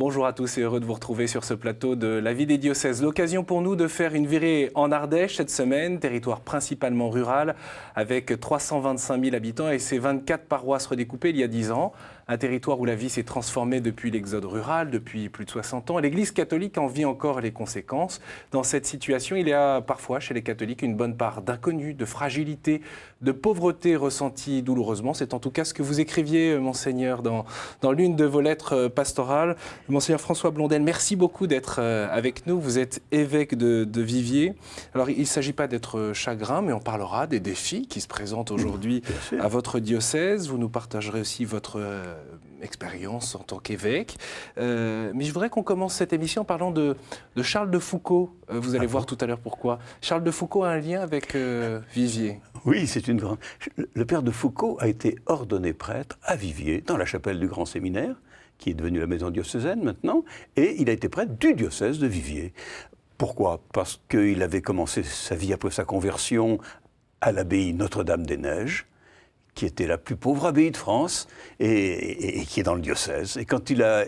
Bonjour à tous et heureux de vous retrouver sur ce plateau de La vie des diocèses. L'occasion pour nous de faire une virée en Ardèche cette semaine, territoire principalement rural, avec 325 000 habitants et ses 24 paroisses redécoupées il y a 10 ans. Un territoire où la vie s'est transformée depuis l'exode rural, depuis plus de 60 ans. L'Église catholique en vit encore les conséquences. Dans cette situation, il y a parfois chez les catholiques une bonne part d'inconnu, de fragilité, de pauvreté ressentie douloureusement. C'est en tout cas ce que vous écriviez, Monseigneur, dans l'une de vos lettres pastorales. Monseigneur François Blondel, merci beaucoup d'être avec nous. Vous êtes évêque de Viviers. Alors, il ne s'agit pas d'être chagrin, mais on parlera des défis qui se présentent aujourd'hui à votre diocèse. Vous nous partagerez aussi votre expérience en tant qu'évêque. Mais je voudrais qu'on commence cette émission en parlant de Charles de Foucauld. Vous allez voir tout à l'heure pourquoi. Charles de Foucauld a un lien avec Viviers. Oui, c'est une grande... Le père de Foucauld a été ordonné prêtre à Viviers, dans la chapelle du Grand Séminaire, qui est devenue la maison diocésaine maintenant, et il a été prêtre du diocèse de Viviers. Pourquoi? Parce qu'il avait commencé sa vie après sa conversion à l'abbaye Notre-Dame-des-Neiges, qui était la plus pauvre abbaye de France et qui est dans le diocèse. Et quand il a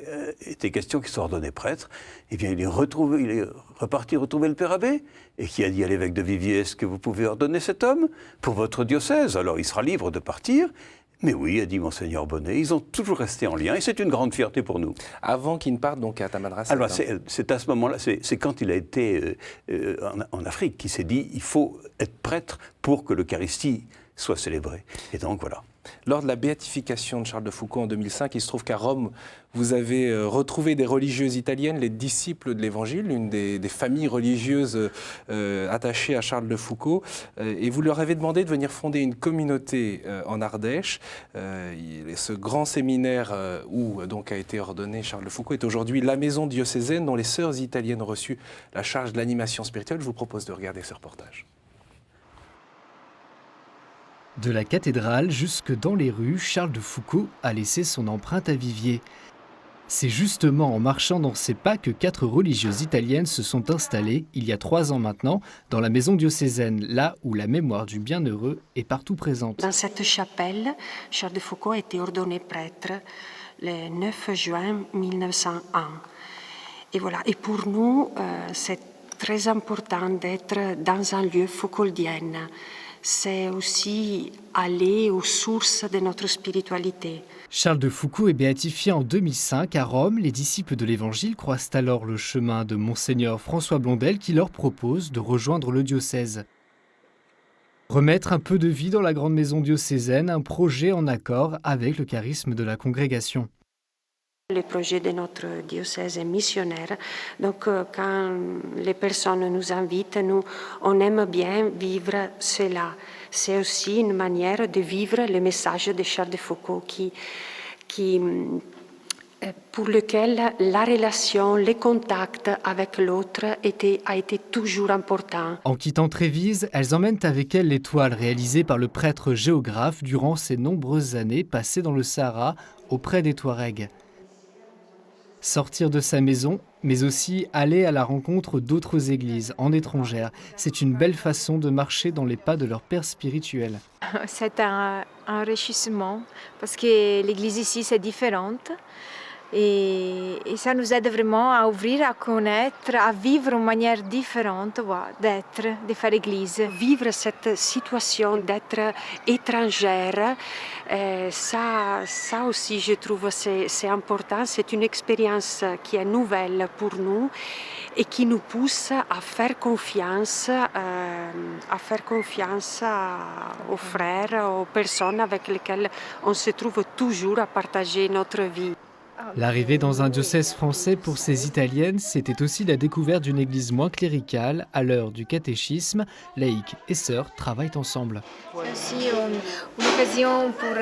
été question qu'il soit ordonné prêtre, eh bien il est reparti retrouver le père abbé et qui a dit à l'évêque de Viviers, est-ce que vous pouvez ordonner cet homme pour votre diocèse? Alors il sera libre de partir. Mais oui, a dit Monseigneur Bonnet, ils ont toujours resté en lien et c'est une grande fierté pour nous. Avant qu'il ne parte donc à Tamanrasset. Alors c'est à ce moment-là, c'est quand il a été en Afrique qu'il s'est dit, il faut être prêtre pour que l'Eucharistie soit célébrée. Et donc voilà. Lors de la béatification de Charles de Foucauld en 2005, il se trouve qu'à Rome, vous avez retrouvé des religieuses italiennes, les disciples de l'Évangile, une des familles religieuses attachées à Charles de Foucauld, et vous leur avez demandé de venir fonder une communauté en Ardèche. Ce grand séminaire où donc a été ordonné Charles de Foucauld est aujourd'hui la maison diocésaine dont les sœurs italiennes ont reçu la charge de l'animation spirituelle. Je vous propose de regarder ce reportage. De la cathédrale jusque dans les rues, Charles de Foucauld a laissé son empreinte à Viviers. C'est justement en marchant dans ses pas que 4 religieuses italiennes se sont installées, il y a 3 ans maintenant, dans la maison diocésaine, là où la mémoire du bienheureux est partout présente. Dans cette chapelle, Charles de Foucauld a été ordonné prêtre le 9 juin 1901. Et voilà. Et pour nous, c'est très important d'être dans un lieu foucauldien. C'est aussi aller aux sources de notre spiritualité. Charles de Foucauld est béatifié en 2005 à Rome. Les disciples de l'Évangile croisent alors le chemin de Monseigneur François Blondel qui leur propose de rejoindre le diocèse. Remettre un peu de vie dans la grande maison diocésaine, un projet en accord avec le charisme de la congrégation. Le projet de notre diocèse est missionnaire, donc quand les personnes nous invitent, on aime bien vivre cela. C'est aussi une manière de vivre le message de Charles de Foucauld pour lequel la relation, le contact avec l'autre a été toujours important. En quittant Trévise, elles emmènent avec elles les toiles réalisées par le prêtre géographe durant ces nombreuses années passées dans le Sahara auprès des Touaregs. Sortir de sa maison, mais aussi aller à la rencontre d'autres églises en étrangère. C'est une belle façon de marcher dans les pas de leur père spirituel. C'est un enrichissement parce que l'église ici c'est différente et ça nous aide vraiment à ouvrir, à connaître, à vivre une manière différente d'être, de faire église. Vivre cette situation d'être étrangère, ça aussi je trouve c'est important. C'est une expérience qui est nouvelle pour nous et qui nous pousse à faire confiance aux frères, aux personnes avec lesquelles on se trouve toujours à partager notre vie. L'arrivée dans un diocèse français pour ces Italiennes, c'était aussi la découverte d'une église moins cléricale. À l'heure du catéchisme, laïcs et sœurs travaillent ensemble. C'est aussi une occasion pour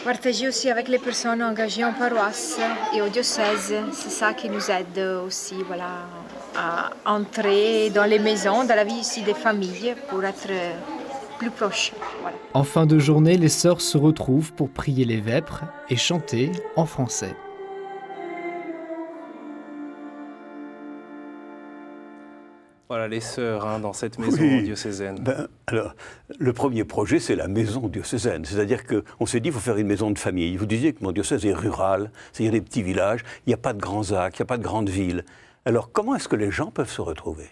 partager aussi avec les personnes engagées en paroisse et au diocèse. C'est ça qui nous aide aussi à entrer dans les maisons, dans la vie ici des familles pour être plus proche. Voilà. En fin de journée, les sœurs se retrouvent pour prier les vêpres et chanter en français. Voilà, les sœurs dans cette maison diocésaine. Alors, le premier projet, c'est la maison diocésaine. C'est-à-dire qu'on s'est dit, il faut faire une maison de famille. Vous disiez que mon diocèse est rural, c'est-à-dire des petits villages, il n'y a pas de grands axes, il n'y a pas de grandes villes. Alors, comment est-ce que les gens peuvent se retrouver ?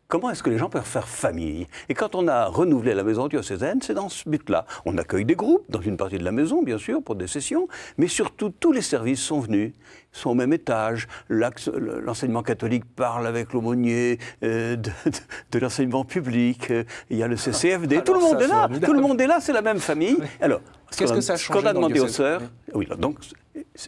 Comment est-ce que les gens peuvent faire famille? Et quand on a renouvelé la maison diocésaine, c'est dans ce but-là. On accueille des groupes dans une partie de la maison, bien sûr, pour des sessions, mais surtout, tous les services sont venus, sont au même étage. L'enseignement catholique parle avec l'aumônier de l'enseignement public. Il y a le CCFD. Alors, tout le monde est là. formidable. Tout le monde est là, c'est la même famille. Oui. Alors, Qu'est-ce que ça a ce qu'on changé a dans le demandé aux diocèse? sœurs, oui, donc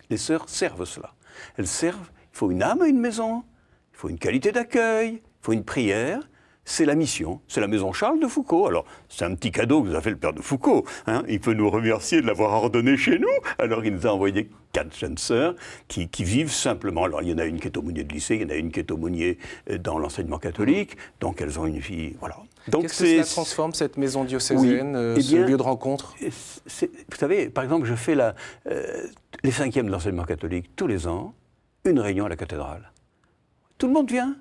les sœurs servent cela. Elles servent. Il faut une âme à une maison. Il faut une qualité d'accueil. Il faut une prière, c'est la mission, c'est la maison Charles de Foucauld. Alors, c'est un petit cadeau que nous a fait le père de Foucauld. Hein. Il peut nous remercier de l'avoir ordonné chez nous. Alors, il nous a envoyé 4 jeunes sœurs qui vivent simplement. Alors, il y en a une qui est aumônier de lycée, il y en a une qui est aumônier dans l'enseignement catholique. Donc, elles ont une vie, voilà. Donc, qu'est-ce que cela transforme, cette maison diocésaine, Oui, ce lieu de rencontre? Vous savez, par exemple, je fais les 5e de l'enseignement catholique tous les ans, une réunion à la cathédrale. Tout le monde vient.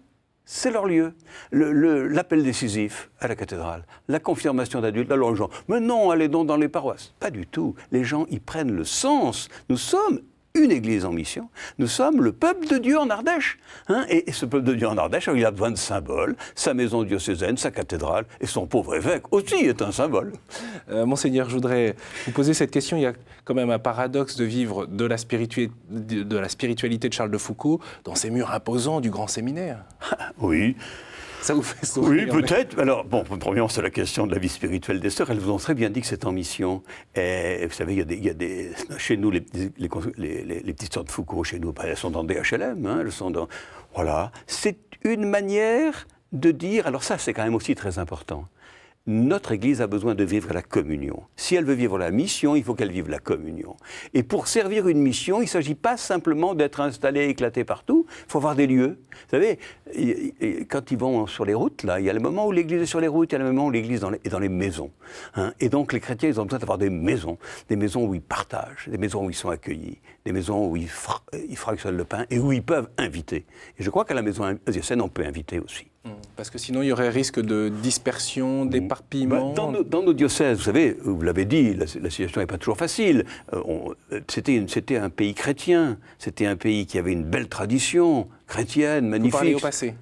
C'est leur lieu. L'appel décisif à la cathédrale, la confirmation d'adultes. Alors les gens, mais non, allez donc dans les paroisses. Pas du tout. Les gens y prennent le sens. Nous sommes une église en mission. Nous sommes le peuple de Dieu en Ardèche. Hein, et ce peuple de Dieu en Ardèche, il a besoin de symboles. Sa maison diocésaine, sa cathédrale et son pauvre évêque aussi est un symbole. Monseigneur, je voudrais vous poser cette question. Il y a quand même un paradoxe de vivre de la spiritualité de Charles de Foucauld dans ces murs imposants du grand séminaire. Oui. Ça vous fait sourire? Oui, peut-être. Alors, bon, premièrement, c'est la question de la vie spirituelle des sœurs. Elles vous ont très bien dit que c'est en mission. Et vous savez, il y a des chez nous, les petites sœurs de Foucauld, chez nous, elles sont dans des HLM. Hein, elles sont dans... Voilà. C'est une manière de dire... Alors ça, c'est quand même aussi très important. Notre Église a besoin de vivre la communion. Si elle veut vivre la mission, il faut qu'elle vive la communion. Et pour servir une mission, il ne s'agit pas simplement d'être installé, éclaté partout. Il faut avoir des lieux. Vous savez, quand ils vont sur les routes, là, il y a le moment où l'Église est sur les routes, il y a le moment où l'Église est dans les maisons. Hein. Et donc les chrétiens, ils ont besoin d'avoir des maisons où ils partagent, des maisons où ils sont accueillis, des maisons où ils fractionnent le pain et où ils peuvent inviter. Et je crois qu'à la maison diocésaine, on peut inviter aussi. Parce que sinon, il y aurait risque de dispersion, d'éparpillement. Dans nos diocèses, vous savez, vous l'avez dit, la situation n'est pas toujours facile. C'était un pays chrétien, c'était un pays qui avait une belle tradition chrétienne, magnifique. Vous parlez au passé?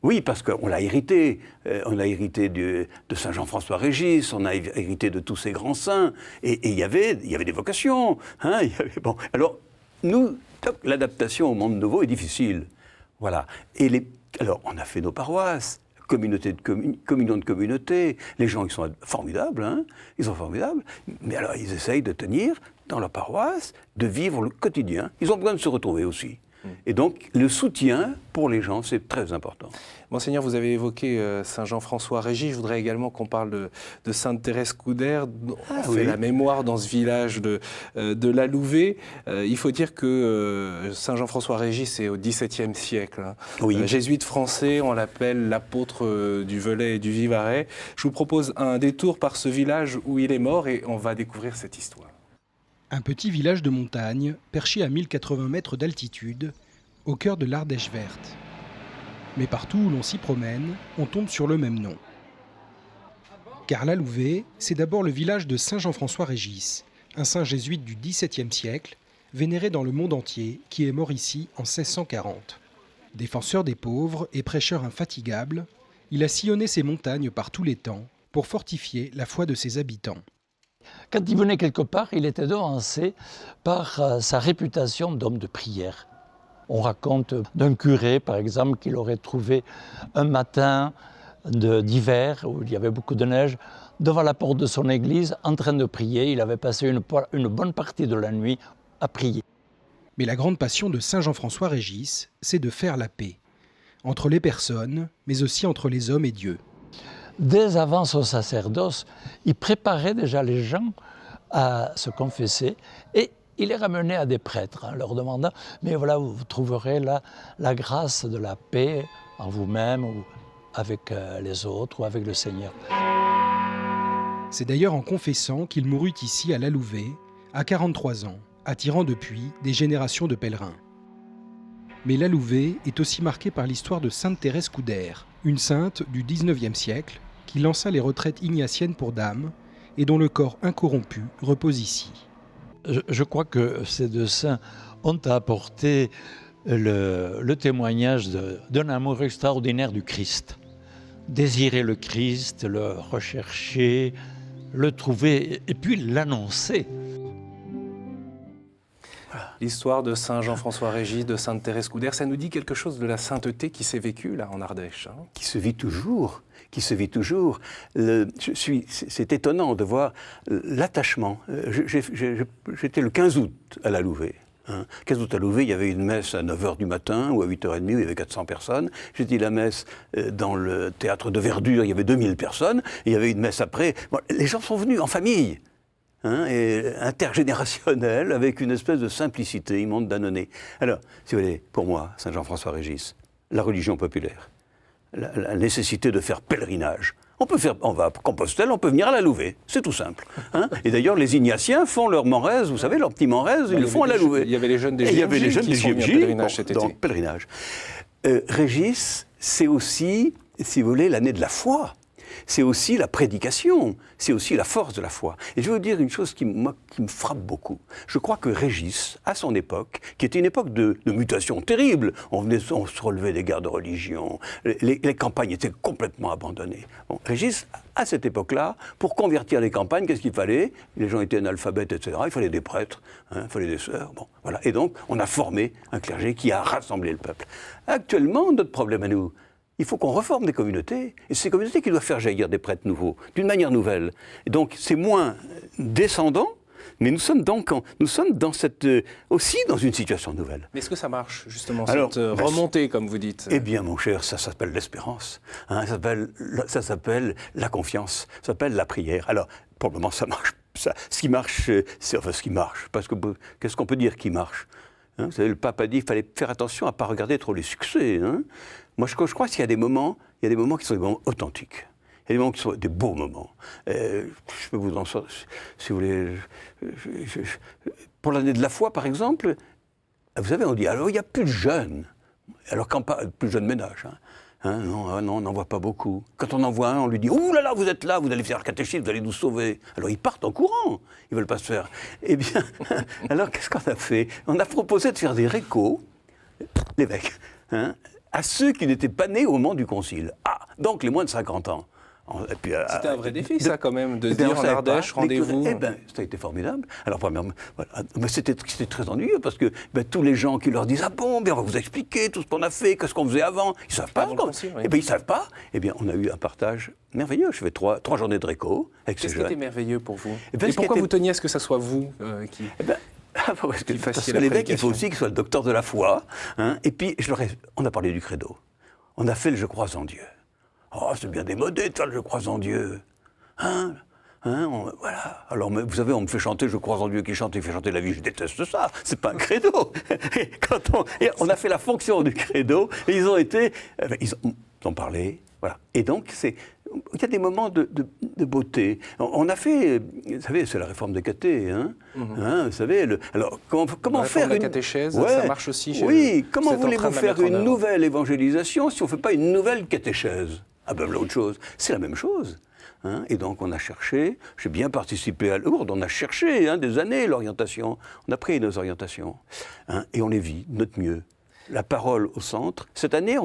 Oui, parce qu'on l'a hérité. On a hérité de Saint Jean-François Régis, on a hérité de tous ces grands saints. Et il y avait des vocations. Hein, bon. Alors, nous, l'adaptation au monde nouveau est difficile. Voilà. Alors, on a fait nos paroisses, communion de communauté. Les gens, ils sont formidables, hein, ils sont formidables. Mais alors, ils essayent de tenir dans leur paroisse, de vivre le quotidien. Ils ont besoin de se retrouver aussi. Et donc, le soutien pour les gens, c'est très important. Monseigneur, vous avez évoqué Saint Jean-François Régis. Je voudrais également qu'on parle de Sainte Thérèse Coudert. On fait la mémoire dans ce village de la Louvet. Il faut dire que Saint Jean-François Régis est au XVIIe siècle. Hein. Oui. Jésuite français, on l'appelle l'apôtre du Velay et du Vivarais. Je vous propose un détour par ce village où il est mort et on va découvrir cette histoire. Un petit village de montagne, perché à 1080 mètres d'altitude, au cœur de l'Ardèche verte. Mais partout où l'on s'y promène, on tombe sur le même nom. Car la Louvet, c'est d'abord le village de Saint Jean-François Régis, un saint jésuite du XVIIe siècle, vénéré dans le monde entier, qui est mort ici en 1640. Défenseur des pauvres et prêcheur infatigable, il a sillonné ces montagnes par tous les temps pour fortifier la foi de ses habitants. Quand il venait quelque part, il était devancé par sa réputation d'homme de prière. On raconte d'un curé, par exemple, qu'il aurait trouvé un matin d'hiver, où il y avait beaucoup de neige, devant la porte de son église, en train de prier. Il avait passé une bonne partie de la nuit à prier. Mais la grande passion de Saint Jean-François Régis, c'est de faire la paix, entre les personnes, mais aussi entre les hommes et Dieu. Dès avant son sacerdoce, il préparait déjà les gens à se confesser et il les ramenait à des prêtres en leur demandant « Mais voilà, vous trouverez la grâce de la paix en vous-même ou avec les autres ou avec le Seigneur. » C'est d'ailleurs en confessant qu'il mourut ici à la Louvet, à 43 ans, attirant depuis des générations de pèlerins. Mais la Louvet est aussi marquée par l'histoire de Sainte Thérèse Coudert, une sainte du XIXe siècle qui lança les retraites ignatiennes pour dames et dont le corps incorrompu repose ici. Je crois que ces deux saints ont apporté le témoignage d'un amour extraordinaire du Christ. Désirer le Christ, le rechercher, le trouver et puis l'annoncer. L'histoire de Saint Jean-François Régis, de Sainte Thérèse Couder, ça nous dit quelque chose de la sainteté qui s'est vécue là en Ardèche. Hein. Qui se vit toujours, qui se vit toujours. C'est étonnant de voir l'attachement. J'étais le 15 août à la Louvet. 15 août à Louvet, il y avait une messe à 9h du matin ou à 8h30 où il y avait 400 personnes. J'ai dit la messe dans le théâtre de Verdure, il y avait 2000 personnes. Et il y avait une messe après. Bon, les gens sont venus en famille. Et intergénérationnel, avec une espèce de simplicité immonde d'annonay. Alors, si vous voulez, pour moi, Saint Jean-François Régis, la religion populaire, la nécessité de faire pèlerinage. On va à Compostelle, on peut venir à la Louvet, c'est tout simple. Et d'ailleurs, les Ignatiens font leur Morez, vous savez, leur petit Morez, ils le font à la Louvet. Il y avait les jeunes des JMJ. Il y avait les jeunes des JMJ pèlerinage cet été. Donc, pèlerinage. Régis, c'est aussi, si vous voulez, l'année de la foi. C'est aussi la prédication, c'est aussi la force de la foi. Et je vais vous dire une chose qui me frappe beaucoup. Je crois que Régis, à son époque, qui était une époque de mutation terrible, on se relevait des guerres de religion, les campagnes étaient complètement abandonnées. Bon, Régis, à cette époque-là, pour convertir les campagnes, qu'est-ce qu'il fallait? Les gens étaient analphabètes, etc. Il fallait des prêtres, il fallait des sœurs. Bon, voilà. Et donc, on a formé un clergé qui a rassemblé le peuple. Actuellement, notre problème à nous, il faut qu'on reforme des communautés, et c'est ces communautés qui doivent faire jaillir des prêtres nouveaux, d'une manière nouvelle. Et donc c'est moins descendant, mais nous sommes aussi dans une situation nouvelle. Mais est-ce que ça marche, justement, cette remontée, comme vous dites? Eh bien, mon cher, ça s'appelle l'espérance, ça s'appelle la confiance, ça s'appelle la prière. Alors, pour le moment, ça marche. Ce qui marche, parce que qu'est-ce qu'on peut dire qui marche? Vous savez, le pape a dit qu'il fallait faire attention à ne pas regarder trop les succès. Moi, je crois qu'il y a des moments qui sont des moments authentiques. Il y a des moments qui sont des beaux moments. Je peux vous en sortir, si vous voulez. Pour l'année de la foi, par exemple, vous savez, on dit, alors il n'y a plus de jeunes. Alors, plus de jeunes ménages. Non, on n'en voit pas beaucoup. Quand on en voit un, on lui dit « Ouh là là, vous êtes là, vous allez faire le catéchisme, vous allez nous sauver ». Alors ils partent en courant, ils ne veulent pas se faire. Eh bien, alors qu'est-ce qu'on a fait? On a proposé de faire des récos, l'évêque, à ceux qui n'étaient pas nés au moment du concile. Ah, donc les moins de 50 ans. C'était un vrai défi, ça, quand même, de dire en Ardèche, rendez-vous. Eh bien, ça a été formidable. Alors, premièrement, voilà. Mais c'était très ennuyeux, parce que tous les gens qui leur disent « Ah bon, bien, on va vous expliquer tout ce qu'on a fait, qu'est-ce qu'on faisait avant », ils ne savent pas. Eh bien, ils ne savent pas. Eh bien, on a eu un partage merveilleux. Je fais trois journées de réco avec ces jeunes. Qu'est-ce qui était merveilleux pour vous? Et pourquoi vous teniez à ce que ça soit vous qui... Parce que l'évêque, il faut aussi qu'il soit le docteur de la foi. Et puis, on a parlé du credo. On a fait le « Je crois en Dieu ». Oh, c'est bien démodé de faire le « Je crois en Dieu ». Voilà. Alors, vous savez, on me fait chanter « Je crois en Dieu qui chante et fait chanter la vie ». Je déteste ça. C'est pas un credo. On a fait la fonction du credo et ils ont parlé. Voilà. Et donc, il y a des moments de beauté. On a fait, vous savez, c'est la réforme des catés. Vous savez, alors comment faire la catéchèse, ça marche aussi. Oui, comment voulez-vous faire une nouvelle évangélisation si on ne fait pas une nouvelle catéchèse? Ah ben, l'autre chose, c'est la même chose. Et donc on a cherché, j'ai bien participé à Lourdes, on a cherché des années l'orientation, on a pris nos orientations, et on les vit de notre mieux. La parole au centre. Cette année,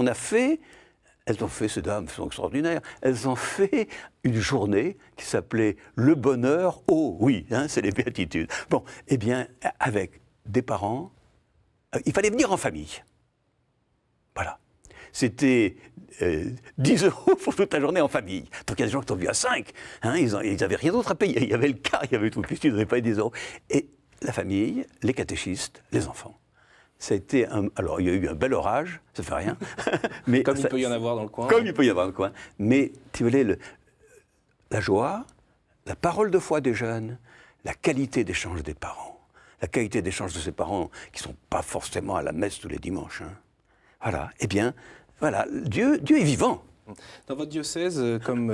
elles ont fait, ces dames sont extraordinaires, elles ont fait une journée qui s'appelait « Le bonheur au oui », c'est les béatitudes. Bon, eh bien, avec des parents, il fallait venir en famille. Voilà. C'était 10 € pour toute la journée en famille. Donc il y a des gens qui sont venus à 5. Ils n'avaient rien d'autre à payer. Il y avait le car, il y avait tout. Ils n'avaient pas 10 €. Et la famille, les catéchistes, les enfants. Ça a été alors il y a eu un bel orage, ça ne fait rien. Mais comme il peut y en avoir dans le coin. Comme il peut y avoir dans le coin. Mais si vous voulez, la joie, la parole de foi des jeunes, la qualité d'échange des parents. La qualité d'échange de ces parents qui ne sont pas forcément à la messe tous les dimanches. Voilà. Eh bien, voilà, Dieu est vivant. Dans votre diocèse, comme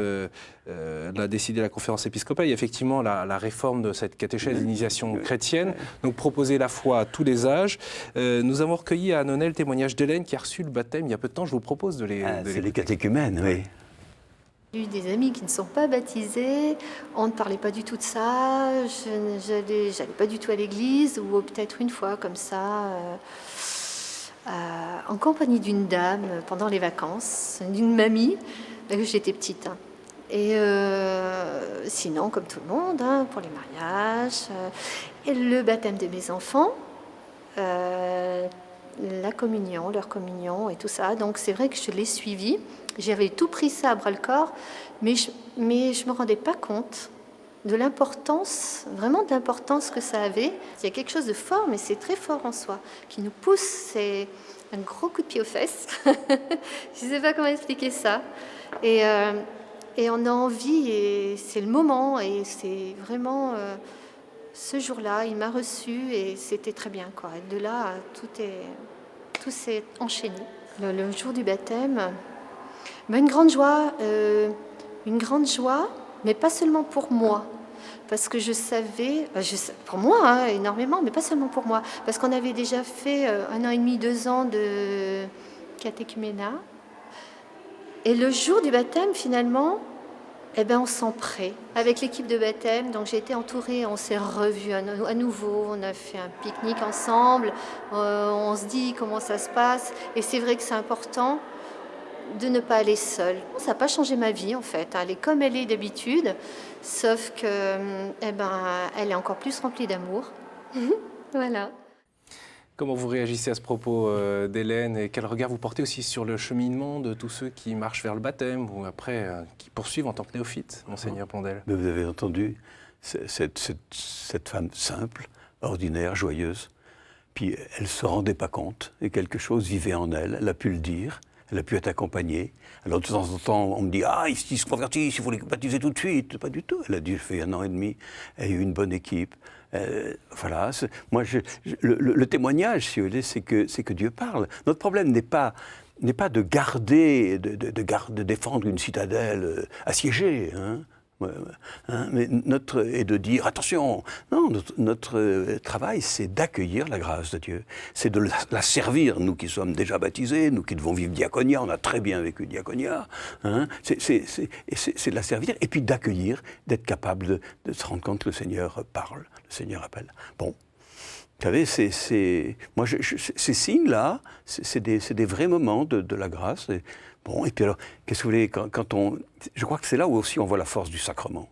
l'a décidé la conférence épiscopale, il y a effectivement la réforme de cette catéchèse d'initiation chrétienne, donc proposer la foi à tous les âges. Nous avons recueilli à Annonay le témoignage d'Hélène qui a reçu le baptême il y a peu de temps. Je vous propose de les... C'est les catéchumènes, oui. J'ai eu des amis qui ne sont pas baptisés, on ne parlait pas du tout de ça, j'allais pas du tout à l'église, ou peut-être une fois comme ça, en compagnie d'une dame pendant les vacances, d'une mamie, j'étais petite. Hein. Et sinon, comme tout le monde, hein, pour les mariages, et le baptême de mes enfants, la communion, leur communion et tout ça. Donc c'est vrai que je l'ai suivi. J'avais tout pris ça à bras-le-corps, mais je me rendais pas compte de l'importance, vraiment de l'importance que ça avait. Il y a quelque chose de fort, mais c'est très fort en soi, qui nous pousse, c'est un gros coup de pied aux fesses. Je ne sais pas comment expliquer ça. Et on a envie, et c'est le moment, et c'est vraiment... ce jour-là, il m'a reçue, et c'était très bien, quoi. Et de là, tout s'est enchaîné. Le jour du baptême... Une grande joie, mais pas seulement pour moi, parce que je savais, pour moi hein, énormément, mais pas seulement pour moi, parce qu'on avait déjà fait 1 an et demi, 2 ans de catéchuménat, et le jour du baptême finalement, on se sent prêt avec l'équipe de baptême. Donc j'ai été entourée, on s'est revus à nouveau, on a fait un pique-nique ensemble, on se dit comment ça se passe, et c'est vrai que c'est important de ne pas aller seule. Ça n'a pas changé ma vie en fait. Elle est comme elle est d'habitude, sauf que elle est encore plus remplie d'amour. Voilà. Comment vous réagissez à ce propos d'Hélène et quel regard vous portez aussi sur le cheminement de tous ceux qui marchent vers le baptême ou après qui poursuivent en tant que néophyte, Monseigneur Blondel? Mais vous avez entendu cette femme simple, ordinaire, joyeuse, puis elle ne se rendait pas compte et quelque chose vivait en elle, elle a pu le dire. Elle a pu être accompagnée. Alors de temps en temps, on me dit « Ah, ils se convertissent, il faut les baptiser tout de suite ». Pas du tout. Elle a dit « Je fais 1 an et demi, elle a eu une bonne équipe ». Voilà. Moi, le témoignage, si vous voulez, c'est que Dieu parle. Notre problème n'est pas de garder, de défendre une citadelle assiégée, hein. Mais et de dire attention, non, notre travail c'est d'accueillir la grâce de Dieu, c'est de la servir, nous qui sommes déjà baptisés, nous qui devons vivre diaconia, on a très bien vécu diaconia, hein, c'est de la servir et puis d'accueillir, d'être capable de se rendre compte que le Seigneur parle, le Seigneur appelle. Bon. Vous savez, ces signes-là, c'est des vrais moments de la grâce. Bon, et puis alors, qu'est-ce que vous voulez, je crois que c'est là où aussi on voit la force du sacrement.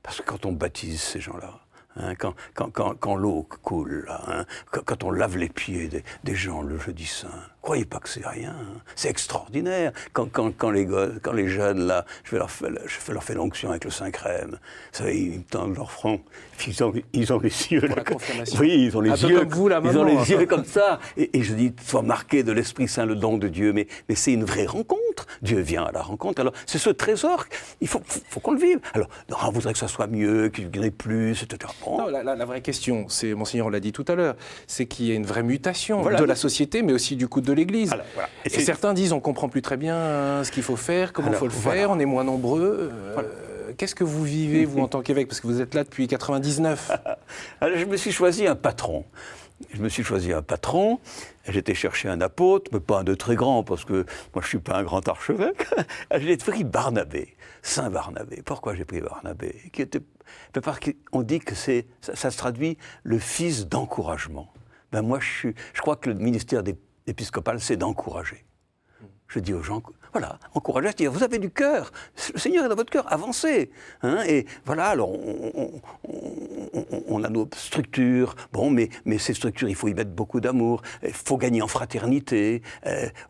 Parce que quand on baptise ces gens-là, hein, quand l'eau coule, là, hein, quand on lave les pieds des gens le jeudi saint, croyez pas que c'est rien, hein, c'est extraordinaire. Quand les jeunes, là, je leur fais l'onction avec le Saint-Crème, vous savez, ils me tendent leur front, ils ont les yeux... Pour la confirmation. Oui, ils ont les yeux comme vous, là, ils ont maman, les yeux comme ça. Et je dis, sois marqué de l'Esprit Saint, le don de Dieu, mais c'est une vraie rencontre. Dieu vient à la rencontre. Alors, c'est ce trésor, il faut qu'on le vive. Alors, on voudrait que ça soit mieux, qu'il y en ait plus, etc. Bon. Non, la vraie question, c'est, Monseigneur l'a dit tout à l'heure, c'est qu'il y a une vraie mutation de la société, mais aussi du coup de l'Église. Alors, voilà. Et certains disent, on ne comprend plus très bien ce qu'il faut faire, comment il faut le faire, on est moins nombreux. Qu'est-ce que vous vivez, vous, en tant qu'évêque? Parce que vous êtes là depuis 99. Alors, je me suis choisi un patron. J'étais chercher un apôtre, mais pas un de très grand, parce que moi je ne suis pas un grand archevêque. J'ai pris Barnabé, Saint Barnabé. Pourquoi j'ai pris Barnabé? Parce qu'on dit que ça se traduit le fils d'encouragement. Ben moi je crois que le ministère épiscopal, c'est d'encourager. Je dis aux gens, voilà, encouragez, c'est-à-dire vous avez du cœur, le Seigneur est dans votre cœur, avancez. Hein, et voilà, alors on a nos structures, bon, mais ces structures, il faut y mettre beaucoup d'amour, il faut gagner en fraternité,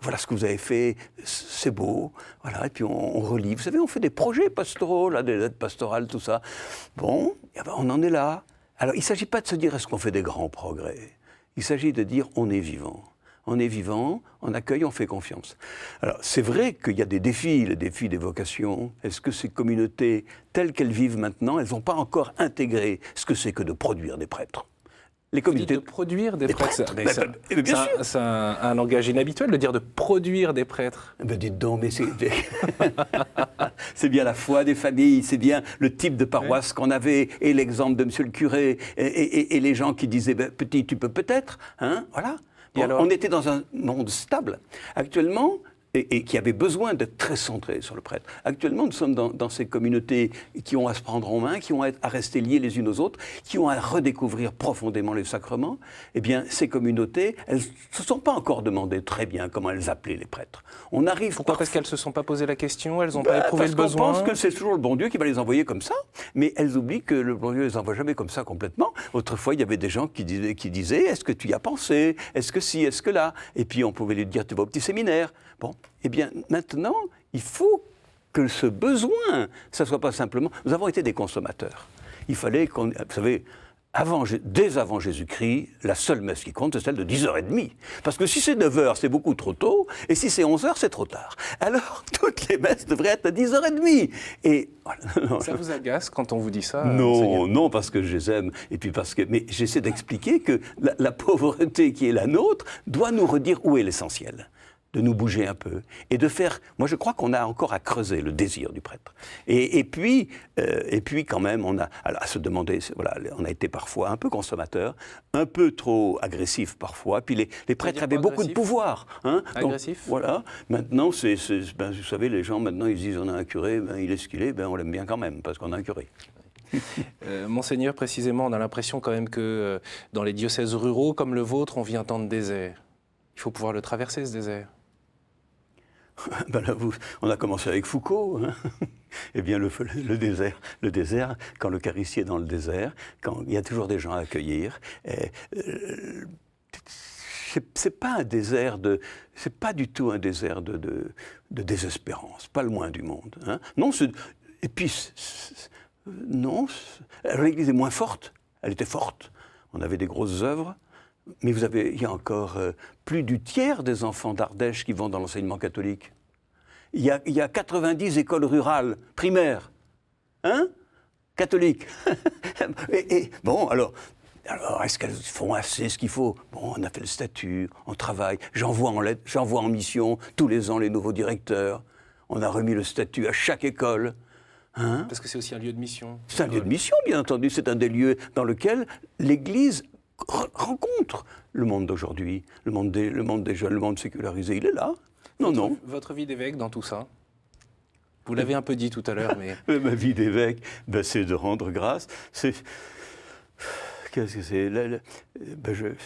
voilà ce que vous avez fait, c'est beau, voilà, et puis on relie. Vous savez, on fait des projets pastoraux, là, des lettres pastorales, tout ça. Bon, on en est là. Alors, il ne s'agit pas de se dire, est-ce qu'on fait des grands progrès? Il s'agit de dire, on est vivant. On est vivant, on accueille, on fait confiance. Alors, c'est vrai qu'il y a des défis, les défis des vocations. Est-ce que ces communautés, telles qu'elles vivent maintenant, elles n'ont pas encore intégré ce que c'est que de produire des prêtres? Les communautés de produire des prêtres. Mais bien sûr. C'est un langage inhabituel de dire de produire des prêtres. Ben dites donc, mais c'est bien la foi des familles, c'est bien le type de paroisse qu'on avait, et l'exemple de monsieur le curé, et les gens qui disaient ben, petit, tu peux peut-être, hein, voilà. Bon, on était dans un monde stable. Actuellement, et qui avait besoin d'être très centré sur le prêtre. Actuellement, nous sommes dans ces communautés qui ont à se prendre en main, qui ont à rester liées les unes aux autres, qui ont à redécouvrir profondément les sacrements. Eh bien, ces communautés, elles ne se sont pas encore demandé très bien comment elles appelaient les prêtres. On arrive. Pourquoi ? Parce qu'elles ne se sont pas posé la question, elles n'ont pas éprouvé le besoin. Parce qu'on pense que c'est toujours le bon Dieu qui va les envoyer comme ça, mais elles oublient que le bon Dieu ne les envoie jamais comme ça complètement. Autrefois, il y avait des gens qui disaient est-ce que tu y as pensé ? Est-ce que si ? Est-ce que là ? Et puis on pouvait lui dire tu vas au petit séminaire. Bon, eh bien maintenant, il faut que ce besoin, ça ne soit pas simplement... Nous avons été des consommateurs. Il fallait qu'on... Vous savez, dès avant Jésus-Christ, la seule messe qui compte, c'est celle de 10h30. Parce que si c'est 9h, c'est beaucoup trop tôt, et si c'est 11h, c'est trop tard. Alors, toutes les messes devraient être à 10h30. Et voilà. Ça vous agace quand on vous dit ça ? Non, parce que je les aime. Et puis parce que... Mais j'essaie d'expliquer que la pauvreté qui est la nôtre doit nous redire où est l'essentiel. De nous bouger un peu et de faire... Moi, je crois qu'on a encore à creuser le désir du prêtre. Et puis, quand même, on a à se demander... Voilà, on a été parfois un peu consommateurs, un peu trop agressifs parfois. Puis les prêtres avaient beaucoup de pouvoir. Hein, agressif. Donc, voilà. Maintenant, ben, vous savez, les gens, maintenant, ils disent on a un curé, ben, il est ce qu'il est, ben, on l'aime bien quand même, parce qu'on a un curé. Monseigneur, précisément, on a l'impression quand même que dans les diocèses ruraux comme le vôtre, on vit un temps de désert. Il faut pouvoir le traverser, ce désert. Ben là, on a commencé avec Foucault. Hein. Eh bien, le désert, quand l'Eucharistie est dans le désert, quand il y a toujours des gens à accueillir, c'est pas un désert c'est pas du tout un désert de désespérance, pas le moins du monde. Hein. Non, et puis, non, l'Église est moins forte. Elle était forte. On avait des grosses œuvres. Mais il y a encore plus du tiers des enfants d'Ardèche qui vont dans l'enseignement catholique. Il y a 90 écoles rurales primaires, hein, catholiques. et bon, alors, est-ce qu'elles font assez ce qu'il faut ? Bon, on a fait le statut, on travaille. J'envoie en mission tous les ans les nouveaux directeurs. On a remis le statut à chaque école. Hein ? Parce que c'est aussi un lieu de mission. C'est un lieu de mission, bien entendu. C'est un des lieux dans lequel l'Église rencontre le monde d'aujourd'hui, le monde des jeunes, le monde sécularisé, il est là. Non. Votre vie d'évêque dans tout ça ? Vous l'avez un peu dit tout à l'heure, mais... Ma vie d'évêque, ben, c'est de rendre grâce. Qu'est-ce que c'est vous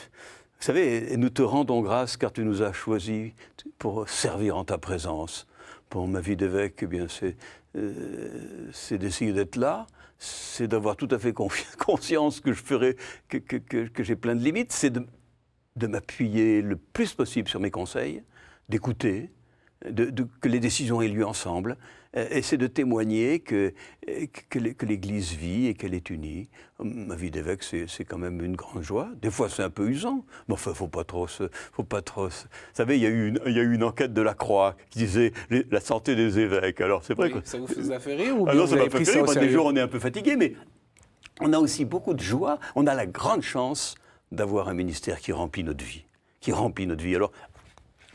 savez, nous te rendons grâce car tu nous as choisis pour servir en ta présence. Bon, ma vie d'évêque, eh bien, c'est d'essayer d'être là. C'est d'avoir tout à fait conscience que que j'ai plein de limites, c'est de m'appuyer le plus possible sur mes conseils, d'écouter, que les décisions aient lieu ensemble, et c'est de témoigner que l'Église vit et qu'elle est unie. Ma vie d'évêque, c'est quand même une grande joie. Des fois, c'est un peu usant, mais enfin, faut pas trop. Vous savez, il y a eu une enquête de la Croix qui disait la santé des évêques. Alors, c'est vrai que ça vous a fait rire ou bien alors, vous ça avez pris ça au sérieux ? Des jours, on est un peu fatigué, mais on a aussi beaucoup de joie. On a la grande chance d'avoir un ministère qui remplit notre vie. Alors,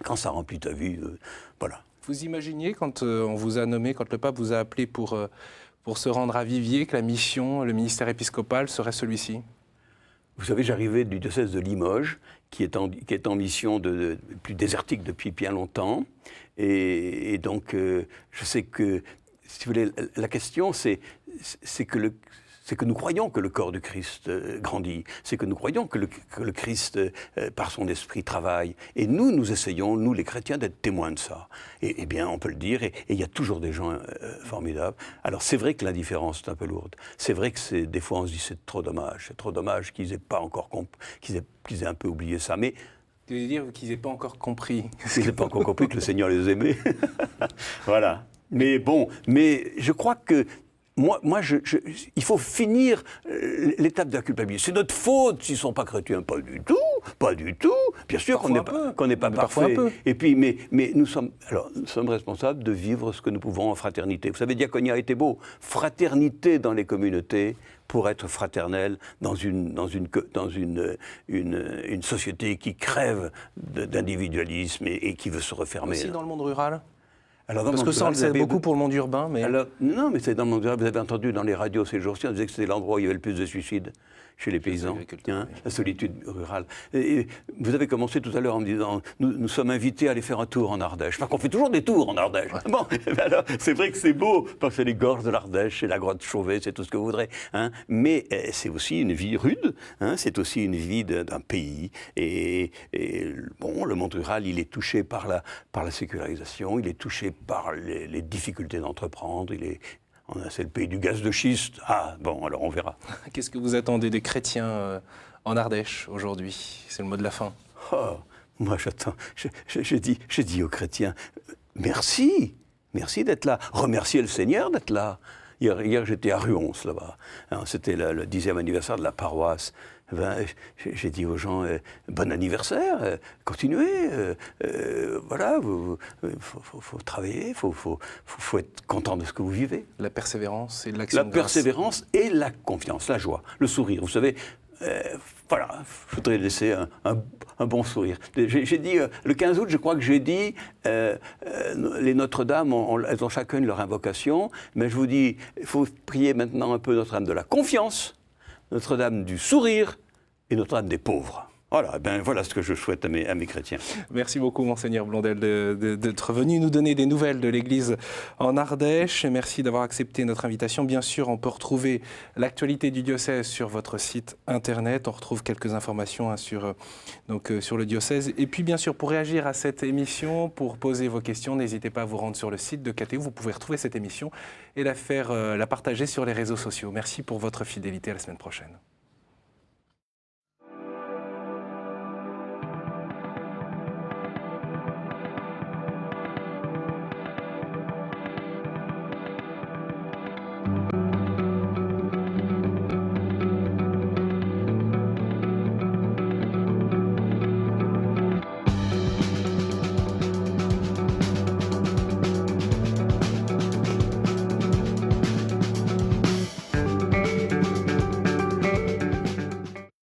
quand ça remplit ta vie, voilà. Vous imaginiez, quand on vous a nommé, quand le pape vous a appelé pour se rendre à Viviers, que la mission, le ministère épiscopal serait celui-ci ? Vous savez, j'arrivais du diocèse de Limoges, qui est en mission plus désertique depuis bien longtemps. Et donc, je sais que, si vous voulez, la question, c'est que nous croyons que le corps du Christ grandit, c'est que nous croyons que le Christ, par son esprit, travaille. Et nous essayons, nous les chrétiens, d'être témoins de ça. Et bien, on peut le dire, et il y a toujours des gens formidables. Alors, c'est vrai que l'indifférence est un peu lourde. C'est vrai que des fois, on se dit, c'est trop dommage qu'ils aient pas encore qu'ils aient un peu oublié ça. Mais vous voulez dire qu'ils n'aient pas encore compris. Qu'ils n'aient pas encore compris que le Seigneur les aimait. Voilà. Mais bon, je crois que il faut finir l'étape de la culpabilité. C'est notre faute s'ils ne sont pas chrétiens. Pas du tout, pas du tout. Bien sûr qu'on n'est pas parfait. Et puis, mais nous sommes responsables de vivre ce que nous pouvons en fraternité. Vous savez, Diaconia était beau. Fraternité dans les communautés pour être fraternel dans une société qui crève d'individualisme et qui veut se refermer. Aussi dans le monde rural. Alors, parce que ça, on le sait beaucoup pour le monde urbain. Mais... Alors, non, mais c'est dans le monde rural. Vous avez entendu dans les radios ces jours-ci, on disait que c'était l'endroit où il y avait le plus de suicides chez les paysans, la solitude rurale. Et vous avez commencé tout à l'heure en me disant, nous sommes invités à aller faire un tour en Ardèche. Enfin, qu'on fait toujours des tours en Ardèche. Bon, alors, c'est vrai que c'est beau, parce que c'est les gorges de l'Ardèche, c'est la grotte Chauvet, c'est tout ce que vous voudrez. Hein, mais c'est aussi une vie rude, hein, c'est aussi une vie d'un pays. Et bon, le monde rural, il est touché par la sécularisation, il est touché par les difficultés d'entreprendre, c'est le pays du gaz de schiste. Ah, bon, alors on verra. Qu'est-ce que vous attendez des chrétiens en Ardèche aujourd'hui? C'est le mot de la fin. Oh, moi j'attends, j'ai dit aux chrétiens, merci d'être là. Remerciez le Seigneur d'être là. Hier j'étais à Ruons, là-bas. C'était le 10e anniversaire de la paroisse. J'ai dit aux gens, bon anniversaire, continuez, voilà, faut travailler, il faut être content de ce que vous vivez. La persévérance et l'action de grâce. La persévérance et la confiance, la joie, le sourire. Vous savez, voilà, je voudrais laisser un bon sourire. J'ai dit, le 15 août, je crois que j'ai dit, les Notre-Dame, elles ont chacune leur invocation, mais je vous dis, il faut prier maintenant un peu Notre-Dame de la confiance, Notre-Dame du sourire et Notre-Dame des pauvres. Voilà, voilà ce que je souhaite à mes chrétiens. Merci beaucoup, Monseigneur Blondel, d'être venu nous donner des nouvelles de l'Église en Ardèche. Merci d'avoir accepté notre invitation. Bien sûr, on peut retrouver l'actualité du diocèse sur votre site internet. On retrouve quelques informations sur le diocèse. Et puis, bien sûr, pour réagir à cette émission, pour poser vos questions, n'hésitez pas à vous rendre sur le site de KTO. Vous pouvez retrouver cette émission et la partager sur les réseaux sociaux. Merci pour votre fidélité. À la semaine prochaine.